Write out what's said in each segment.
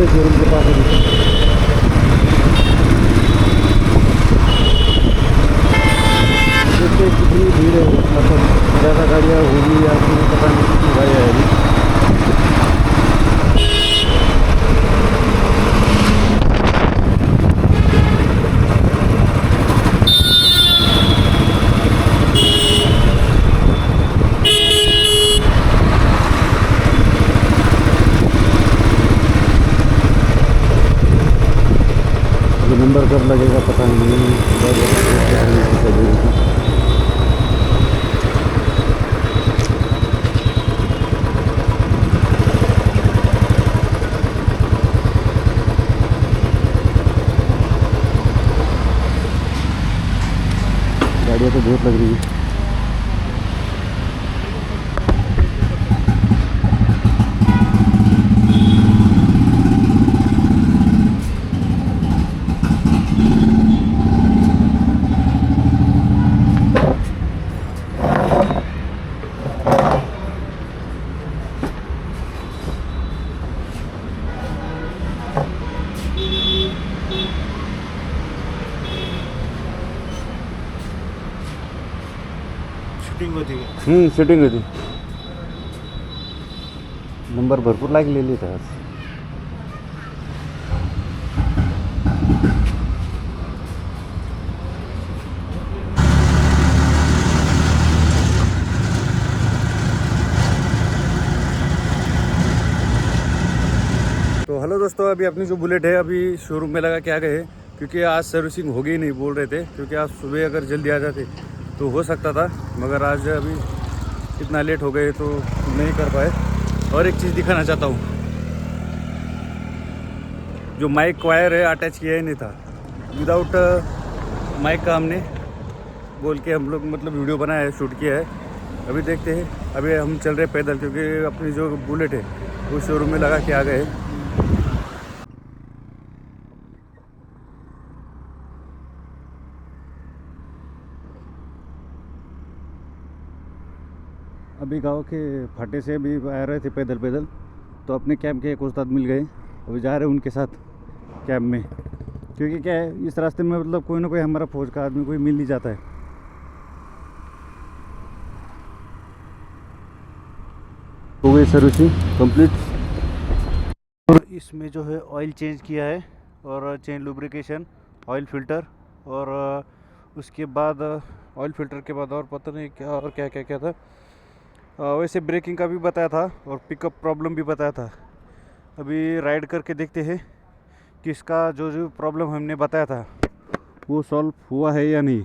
Showroom के पास देखते कितनी भीड़ है, मतलब ज़्यादा गाड़ियाँ होगी या फिर पता नहीं कितनी गाड़ियाँ है अभी। नंबर कब लगेगा पता नहीं। गाड़ियाँ तो बहुत लग रही है। शूटिंग होती, नंबर भरपूर लागलेले आहेत आज। तो हेलो दोस्तों, अभी अपनी जो बुलेट है अभी शोरूम में लगा के आ गए हैं, क्योंकि आज सर्विसिंग होगी नहीं बोल रहे थे, क्योंकि आज सुबह अगर जल्दी आ जाते तो हो सकता था, मगर आज अभी इतना लेट हो गए तो नहीं कर पाए। और एक चीज़ दिखाना चाहता हूँ, जो माइक वायर है अटैच किया ही नहीं था, विदाउट माइक का हमने बोल के हम लोग मतलब वीडियो बनाया है, शूट किया है। अभी देखते हैं, अभी हम चल रहे पैदल, क्योंकि अपनी जो बुलेट है वो शोरूम में लगा के आ गए। अभी गांव के फाटे से अभी आ रहे थे पैदल, तो अपने कैंप के एक उस्ताद मिल गए। अभी जा रहे हैं उनके साथ कैंप में, क्योंकि क्या है इस रास्ते में मतलब कोई ना कोई हमारा फौज का आदमी कोई मिल नहीं जाता है। हो गई सर्विसिंग कंप्लीट, और इसमें जो है ऑयल चेंज किया है, और चेन लुब्रिकेशन, ऑयल फिल्टर, और उसके बाद ऑयल फिल्टर के बाद और पता नहीं क्या और क्या क्या क्या था। वैसे ब्रेकिंग का भी बताया था और पिकअप प्रॉब्लम भी बताया था। अभी राइड करके देखते हैं कि इसका जो जो प्रॉब्लम हमने बताया था वो सॉल्व हुआ है या नहीं।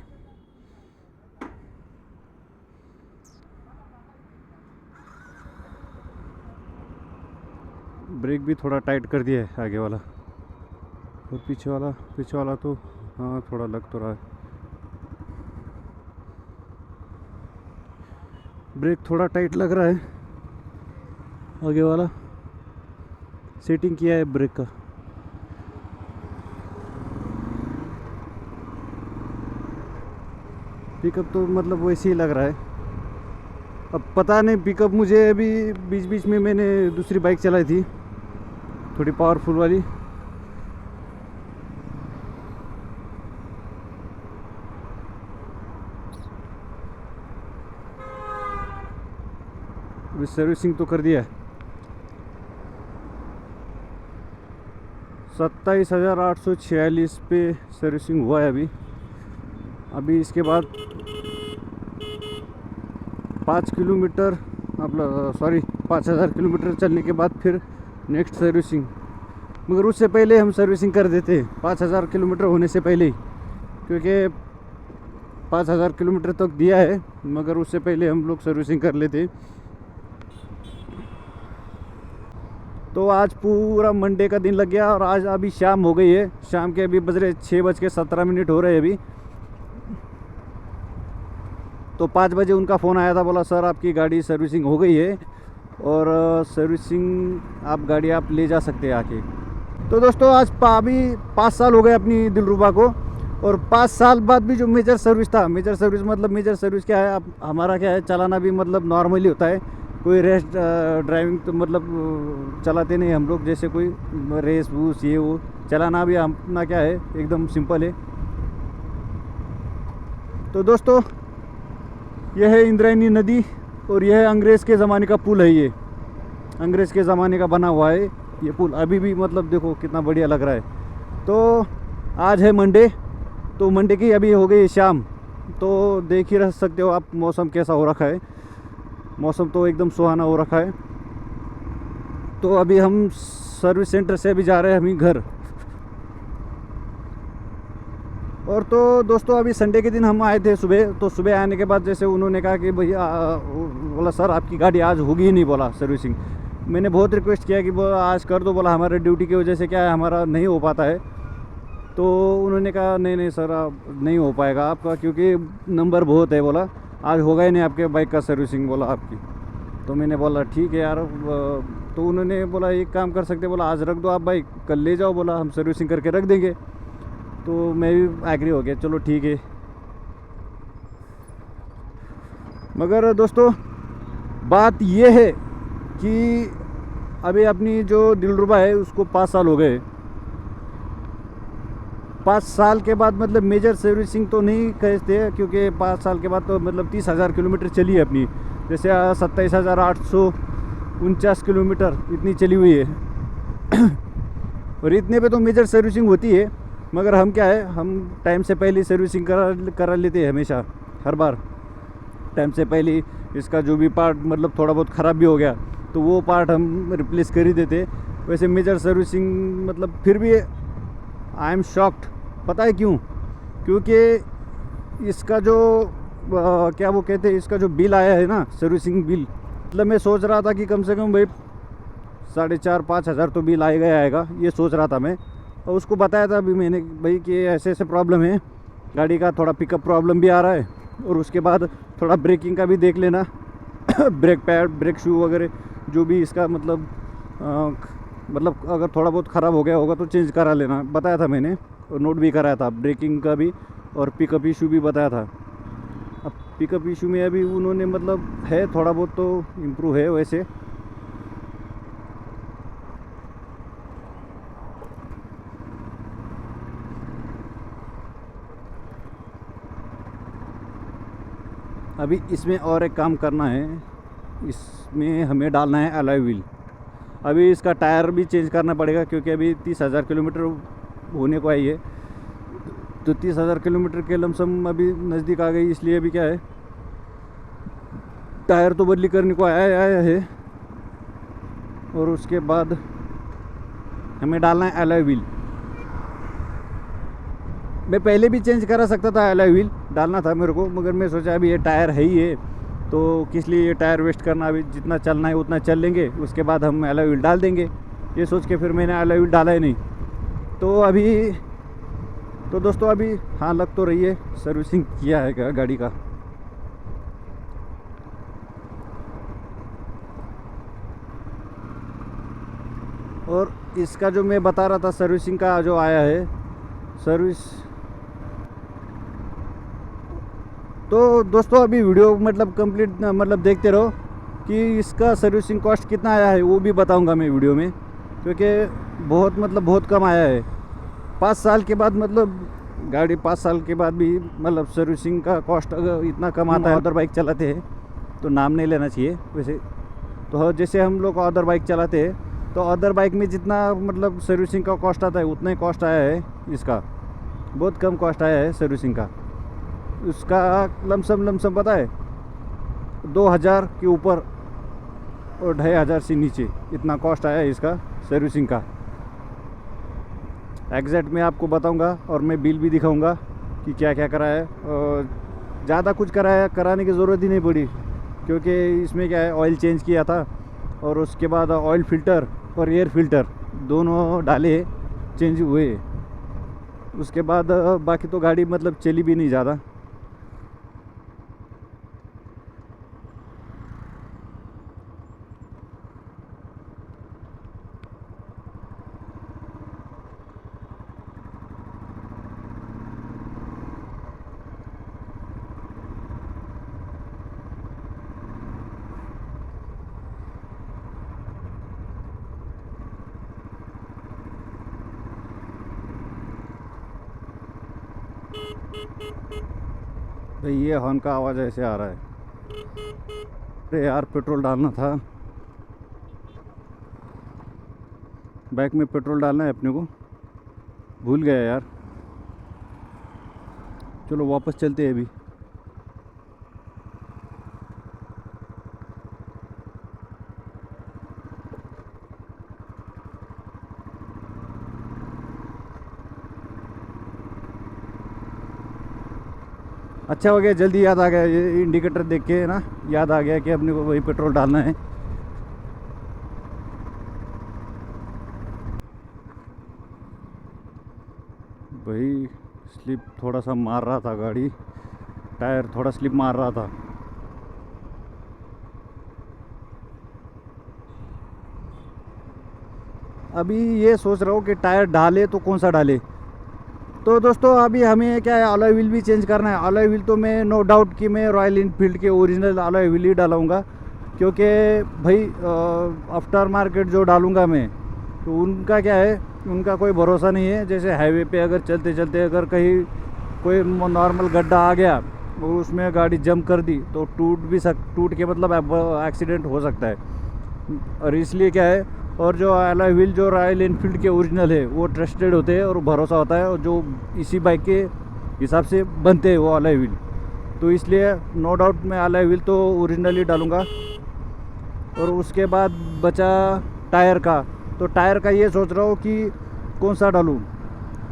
ब्रेक भी थोड़ा टाइट कर दिया है आगे वाला, और पीछे वाला तो हाँ थोड़ा लग तो रहा है। ब्रेक थोड़ा टाइट लग रहा है, आगे वाला सेटिंग किया है ब्रेक का। पिकअप तो मतलब वैसे ही लग रहा है, अब पता नहीं पिकअप। मुझे अभी बीच बीच में मैंने दूसरी बाइक चलाई थी थोड़ी पावरफुल वाली, अभी सर्विसिंग तो कर दिया है। 27,846 पे सर्विसिंग हुआ है अभी इसके बाद 5 किलोमीटर 5,000 किलोमीटर चलने के बाद फिर नेक्स्ट सर्विसिंग। मगर उससे पहले हम सर्विसिंग कर देते 5,000 किलोमीटर होने से पहले ही, क्योंकि 5,000 किलोमीटर तक दिया है, मगर उससे पहले हम लोग सर्विसिंग कर लेते। तो आज पूरा मंडे का दिन लग गया, और आज अभी शाम हो गई है। शाम के अभी बज रहे 6:17 हो रहे हैं अभी, तो 5 बजे उनका फ़ोन आया था, बोला सर आपकी गाड़ी सर्विसिंग हो गई है और सर्विसिंग आप गाड़ी आप ले जा सकते हैं आके। तो दोस्तों आज अभी 5 साल हो गए अपनी दिलरुबा को, और 5 साल बाद भी जो मेजर सर्विस था, मेजर सर्विस मतलब मेजर सर्विस क्या है, अब हमारा क्या है चलाना भी मतलब नॉर्मली होता है, कोई रेस ड्राइविंग तो मतलब चलाते नहीं हम लोग, जैसे कोई रेस वूस ये वो चलाना भी अपना क्या है एकदम सिंपल है। तो दोस्तों यह है इंद्रायणी नदी और यह अंग्रेज़ के ज़माने का पुल है, ये अंग्रेज़ के ज़माने का बना हुआ है ये पुल, अभी भी मतलब देखो कितना बढ़िया लग रहा है। तो आज है मंडे, तो मंडे की अभी हो गई शाम, तो देख ही रह सकते हो आप मौसम कैसा हो रखा है, मौसम तो एकदम सुहाना हो रखा है। तो अभी हम सर्विस सेंटर से अभी जा रहे हैं हम घर। और तो दोस्तों अभी संडे के दिन हम आए थे सुबह, तो सुबह आने के बाद जैसे उन्होंने कहा कि भैया बोला सर आपकी गाड़ी आज होगी ही नहीं, बोला सर्विसिंग। मैंने बहुत रिक्वेस्ट किया कि बोला आज कर दो, बोला हमारे ड्यूटी की वजह से क्या है हमारा नहीं हो पाता है। तो उन्होंने कहा नहीं नहीं सर आप नहीं हो पाएगा आपका, क्योंकि नंबर बहुत है, बोला आज होगा ही नहीं आपके बाइक का सर्विसिंग, बोला आपकी। तो मैंने बोला ठीक है यार। तो उन्होंने बोला एक काम कर सकते, बोला आज रख दो आप बाइक, कल ले जाओ, बोला हम सर्विसिंग करके रख देंगे। तो मैं भी एग्री हो गया, चलो ठीक है। मगर दोस्तों बात ये है कि अभी अपनी जो दिलरुबा है उसको 5 साल हो गए। 5 साल के बाद मतलब मेजर सर्विसिंग तो नहीं कहते, क्योंकि 5 साल के बाद तो मतलब 30,000 किलोमीटर चली है अपनी, जैसे 27,849 किलोमीटर इतनी चली हुई है। और इतने पे तो मेजर सर्विसिंग होती है, मगर हम क्या है हम टाइम से पहले सर्विसिंग करा लेते हैं हमेशा, हर बार टाइम से पहले। इसका जो भी पार्ट मतलब थोड़ा बहुत ख़राब भी हो गया तो वो पार्ट हम रिप्लेस कर ही देते। वैसे मेजर सर्विसिंग मतलब फिर भी आई एम शॉक्ड, पता है क्यों? क्योंकि इसका जो क्या वो कहते हैं, इसका जो बिल आया है ना सर्विसिंग बिल, मतलब मैं सोच रहा था कि कम से कम भाई 4,500-5 हज़ार तो बिल आएगा, ये सोच रहा था मैं। और उसको बताया था अभी मैंने भाई कि ऐसे ऐसे प्रॉब्लम है, गाड़ी का थोड़ा पिकअप प्रॉब्लम भी आ रहा है, और उसके बाद थोड़ा ब्रेकिंग का भी देख लेना। ब्रेक पैड ब्रेक शू वगैरह जो भी इसका मतलब अगर थोड़ा बहुत ख़राब हो गया होगा तो चेंज करा लेना, बताया था मैंने, और नोट भी कराया था ब्रेकिंग का भी, और पिकअप इशू भी बताया था। अब पिकअप इशू में अभी उन्होंने मतलब है थोड़ा बहुत तो इम्प्रूव है वैसे। अभी इसमें और एक काम करना है, इसमें हमें डालना है अलॉय व्हील। अभी इसका टायर भी चेंज करना पड़ेगा, क्योंकि अभी 30,000 किलोमीटर होने को आई है, तो 30,000 किलोमीटर के लमसम अभी नज़दीक आ गई, इसलिए अभी क्या है टायर तो बदली करने को आया है। और उसके बाद हमें डालना है अलॉय व्हील। मैं पहले भी चेंज करा सकता था, अलॉय व्हील डालना था मेरे को, मगर मैं सोचा अभी ये टायर है ही है तो किस लिए ये टायर वेस्ट करना, अभी जितना चलना है उतना चल लेंगे, उसके बाद हम अलॉय व्हील डाल देंगे, ये सोच के फिर मैंने अलॉय व्हील डाला ही नहीं। तो अभी तो दोस्तों अभी हाँ लग तो रही है, सर्विसिंग किया है गाड़ी का। और इसका जो मैं बता रहा था सर्विसिंग का जो आया है सर्विस, तो दोस्तों अभी वीडियो मतलब कंप्लीट मतलब देखते रहो कि इसका सर्विसिंग कॉस्ट कितना आया है, वो भी बताऊंगा मैं वीडियो में, क्योंकि बहुत कम आया है। 5 साल के बाद मतलब गाड़ी 5 साल के बाद भी मतलब सर्विसिंग का कॉस्ट अगर इतना कम आता है, अदर बाइक चलाते हैं तो नाम नहीं लेना चाहिए वैसे, तो जैसे हम लोग अदर बाइक चलाते हैं तो अदर बाइक में जितना मतलब सर्विसिंग का कॉस्ट आता है उतना ही कॉस्ट आया है इसका, बहुत कम कॉस्ट आया है सर्विसिंग का। उसका लमसम पता है 2,000 के ऊपर और 2,500 से नीचे इतना कॉस्ट आया है इसका सर्विसिंग का। एग्जैक्ट मैं आपको बताऊंगा और मैं बिल भी दिखाऊंगा कि क्या क्या कराया है। और ज़्यादा कुछ कराने की ज़रूरत ही नहीं पड़ी, क्योंकि इसमें क्या है ऑयल चेंज किया था, और उसके बाद ऑयल फ़िल्टर और एयर फ़िल्टर दोनों डाले चेंज हुए। उसके बाद बाकी तो गाड़ी मतलब चली भी नहीं ज़्यादा। भाई ये हॉर्न का आवाज़ ऐसे आ रहा है। अरे यार पेट्रोल डालना था, बाइक में पेट्रोल डालना है अपने को, भूल गया यार। चलो वापस चलते हैं अभी। अच्छा हो गया, जल्दी याद आ गया, ये इंडिकेटर देख के ना याद आ गया कि अपने को वही पेट्रोल डालना है। भाई स्लिप थोड़ा सा मार रहा था गाड़ी, टायर थोड़ा स्लिप मार रहा था। अभी ये सोच रहा हूँ कि टायर डाले तो कौन सा डाले। तो दोस्तों अभी हमें क्या है, अलॉय व्हील भी चेंज करना है। अलॉय व्हील तो मैं नो डाउट कि मैं रॉयल इनफील्ड के ओरिजिनल अलॉय व्हील ही डालूँगा, क्योंकि भाई आफ्टर मार्केट जो डालूँगा मैं, तो उनका क्या है, उनका कोई भरोसा नहीं है। जैसे हाईवे पे अगर चलते चलते अगर कहीं कोई नॉर्मल गड्ढा आ गया, वो उसमें गाड़ी जंप कर दी तो टूट के मतलब एक्सीडेंट हो सकता है। और इसलिए क्या है, और जो अलॉय व्हील जो रॉयल इनफील्ड के ओरिजिनल है वो ट्रस्टेड होते हैं और भरोसा होता है, और जो इसी बाइक के हिसाब से बनते हैं वो अलॉय व्हील। तो इसलिए नो डाउट मैं अलॉय व्हील तो ओरिजिनल ही डालूँगा। और उसके बाद बचा टायर का। तो टायर का ये सोच रहा हूँ कि कौन सा डालूँ,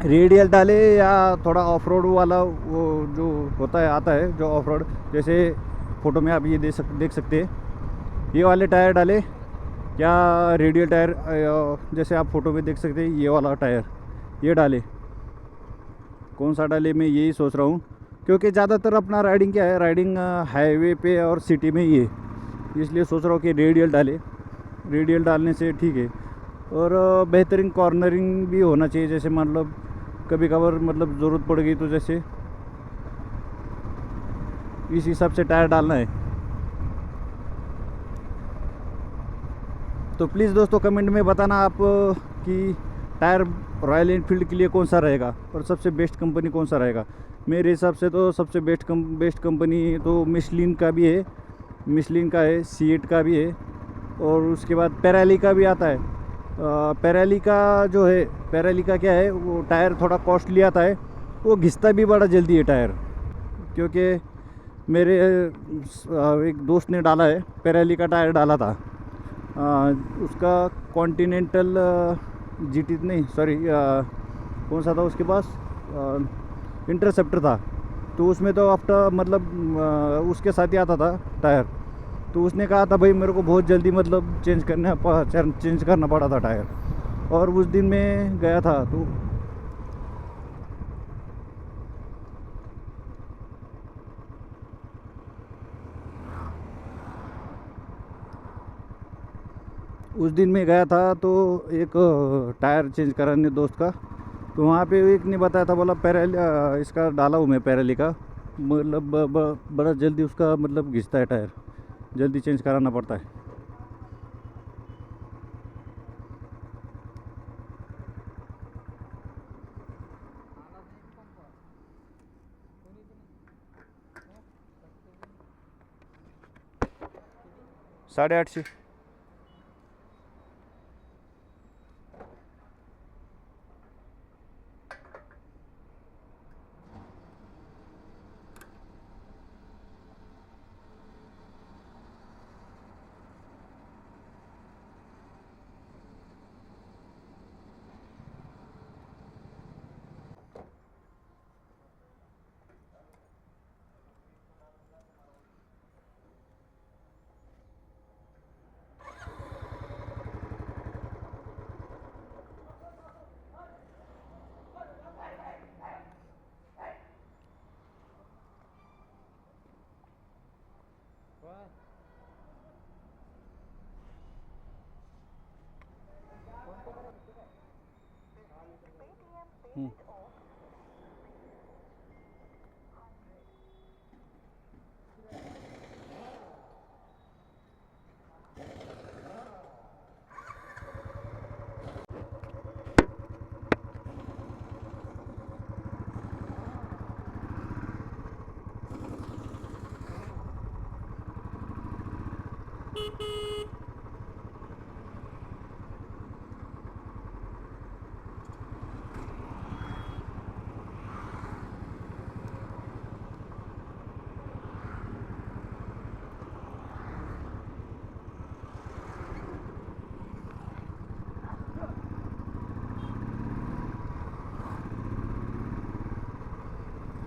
रेडियल डाले या थोड़ा ऑफ रोड वाला, वो जो होता है आता है जो ऑफ रोड, जैसे फ़ोटो में आप ये देख सकते हैं, ये वाले टायर डाले क्या रेडियल टायर, जैसे आप फ़ोटो में देख सकते हैं ये वाला टायर ये डाले, कौन सा डाले मैं यही सोच रहा हूँ। क्योंकि ज़्यादातर अपना राइडिंग क्या है, राइडिंग हाईवे पे और सिटी में ही है, इसलिए सोच रहा हूँ कि रेडियल डाले। रेडियल डालने से ठीक है, और बेहतरीन कॉर्नरिंग भी होना चाहिए। जैसे मतलब कभी कभार मतलब ज़रूरत पड़ गई तो जैसे इस हिसाब से टायर डालना है। तो प्लीज़ दोस्तों कमेंट में बताना आप कि टायर रॉयल इनफील्ड के लिए कौन सा रहेगा और सबसे बेस्ट कंपनी कौन सा रहेगा। मेरे हिसाब से तो सबसे बेस्ट कंपनी तो मिशलिन का भी है, मिशलिन का है, सीएट का भी है, और उसके बाद पेराली का भी आता है। पेराली का जो है, पेराली का क्या है, वो टायर थोड़ा कॉस्टली आता है, वो घिसता भी बड़ा जल्दी है टायर। क्योंकि मेरे एक दोस्त ने डाला है, पेराली का टायर डाला था, उसका कॉन्टिनेंटल जीटी नहीं सॉरी कौन सा था उसके पास, इंटरसेप्टर था। तो उसमें तो आफ्टर मतलब उसके साथ ही आता था टायर। तो उसने कहा था भाई मेरे को बहुत जल्दी मतलब चेंज करना पड़ा था टायर, और उस दिन मैं गया था तो उस दिन मैं गया था तो एक टायर चेंज कराने दोस्त का, तो वहाँ पे एक ने बताया था, बोला पैरेली इसका डाला हूँ मैं पैरेली का, मतलब बड़ा जल्दी उसका मतलब घिसता है टायर, जल्दी चेंज कराना पड़ता है। $850।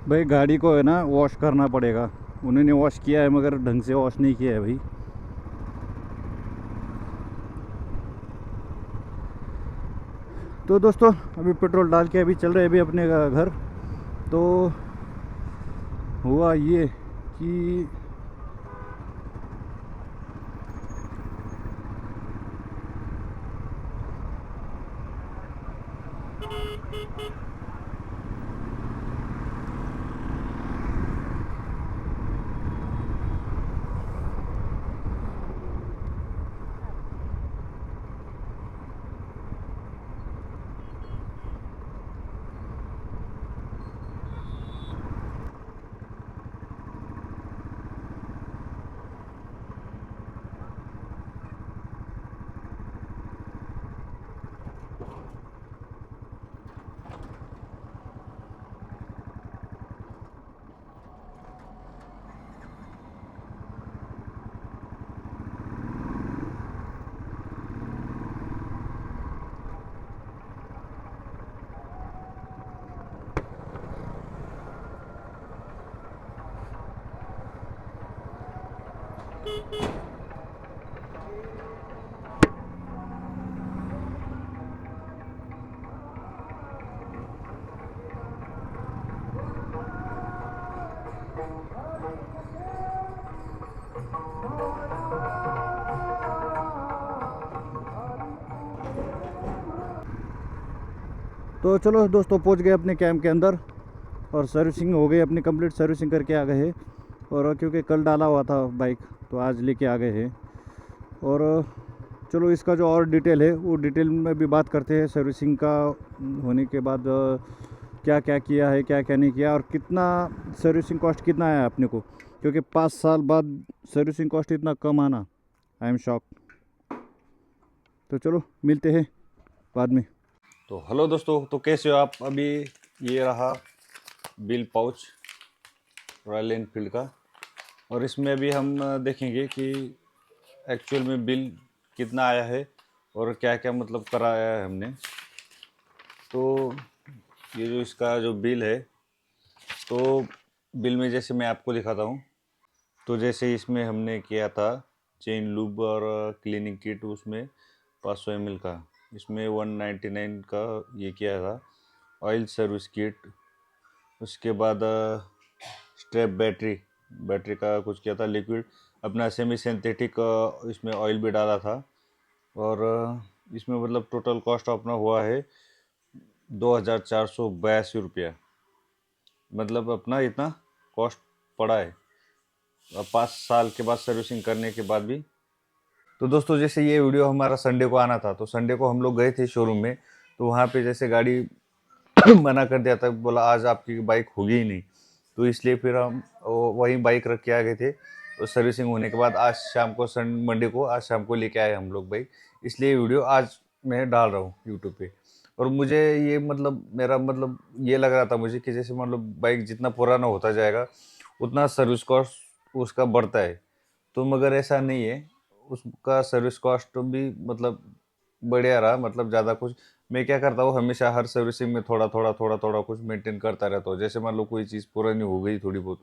भाई गाड़ी को है ना वॉश करना पड़ेगा। उन्होंने वॉश किया है मगर ढंग से वॉश नहीं किया है भाई। तो दोस्तों अभी पेट्रोल डाल के अभी चल रहे हैं अभी अपने घर। तो हुआ ये कि तो चलो दोस्तों पहुंच गए अपने कैंप के अंदर और सर्विसिंग हो गई अपनी कंप्लीट। सर्विसिंग करके आ गए हैं और क्योंकि कल डाला हुआ था बाइक तो आज लेके आ गए हैं। और चलो इसका जो और डिटेल है वो डिटेल में भी बात करते हैं। सर्विसिंग का होने के बाद क्या क्या किया है क्या क्या नहीं किया और कितना सर्विसिंग कॉस्ट कितना आया अपने को, क्योंकि 5 साल बाद सर्विसिंग कॉस्ट इतना कम आना, आई एम शॉक। तो चलो मिलते हैं बाद में। तो हेलो दोस्तों, तो कैसे हो आप? अभी ये रहा बिल पाउच रॉयल एनफील्ड का और इसमें अभी हम देखेंगे कि एक्चुअल में बिल कितना आया है और क्या क्या मतलब कराया है हमने। तो ये जो इसका जो बिल है, तो बिल में जैसे मैं आपको दिखाता हूँ। तो जैसे इसमें हमने किया था चेन लूब और क्लीनिंग किट, उसमें 500 ml का, इसमें 199 का ये किया था। ऑयल सर्विस किट, उसके बाद स्ट्रैप बैटरी का कुछ किया था। लिक्विड अपना सेमी सिंथेटिक इसमें ऑयल भी डाला था। और इसमें मतलब टोटल कॉस्ट अपना हुआ है 2482 रुपया। मतलब अपना इतना कॉस्ट पड़ा है 5 साल के बाद सर्विसिंग करने के बाद भी। तो दोस्तों जैसे ये वीडियो हमारा संडे को आना था, तो संडे को हम लोग गए थे शोरूम में। तो वहाँ पे जैसे गाड़ी मना कर दिया था, बोला आज आपकी बाइक होगी ही नहीं। तो इसलिए फिर हम वहीं बाइक रख के आ गए थे। तो सर्विसिंग होने के बाद आज शाम को मंडे को आज शाम को लेके आए हम लोग बाइक। इसलिए वीडियो आज मैं डाल रहा हूँ यूट्यूब पे। और मुझे ये मतलब मेरा मतलब ये लग रहा था मुझे कि जैसे मतलब बाइक जितना पुराना होता जाएगा उतना सर्विस कॉस्ट उसका बढ़ता है। तो मगर ऐसा नहीं है, उसका सर्विस कॉस्ट भी मतलब बढ़िया रहा। मतलब ज़्यादा कुछ मैं क्या करता हूँ, हमेशा हर सर्विसिंग में थोड़ा थोड़ा कुछ मेंटेन करता रहता हूँ। जैसे मान लो कोई चीज़ पुरानी हो गई थोड़ी बहुत,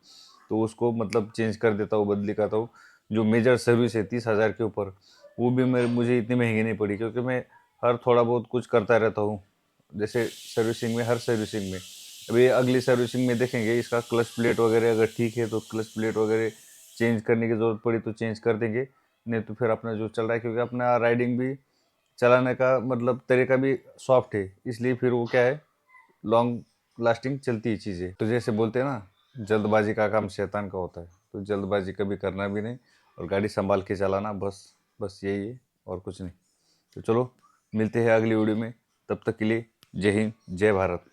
तो उसको मतलब चेंज कर देता हूँ, बदली करता हूँ। जो मेजर सर्विस है 30,000 के ऊपर, वो भी मुझे इतनी महंगी नहीं पड़ी, क्योंकि मैं हर थोड़ा बहुत कुछ करता रहता हूँ। जैसे सर्विसिंग में, हर सर्विसिंग में, अभी अगली सर्विसिंग में देखेंगे इसका क्लच प्लेट वगैरह अगर ठीक है तो क्लच प्लेट वगैरह चेंज करने की ज़रूरत पड़ी तो चेंज कर देंगे। नहीं तो फिर अपना जो चल रहा है, क्योंकि अपना राइडिंग भी चलाने का मतलब तरीका भी सॉफ्ट है, इसलिए फिर वो क्या है लॉन्ग लास्टिंग चलती है चीज़ें। तो जैसे बोलते हैं ना, जल्दबाजी का काम शैतान का होता है। तो जल्दबाजी कभी करना भी नहीं और गाड़ी संभाल के चलाना, बस यही है और कुछ नहीं। तो चलो मिलते हैं अगली वीडियो में, तब तक के लिए जय हिंद जय भारत।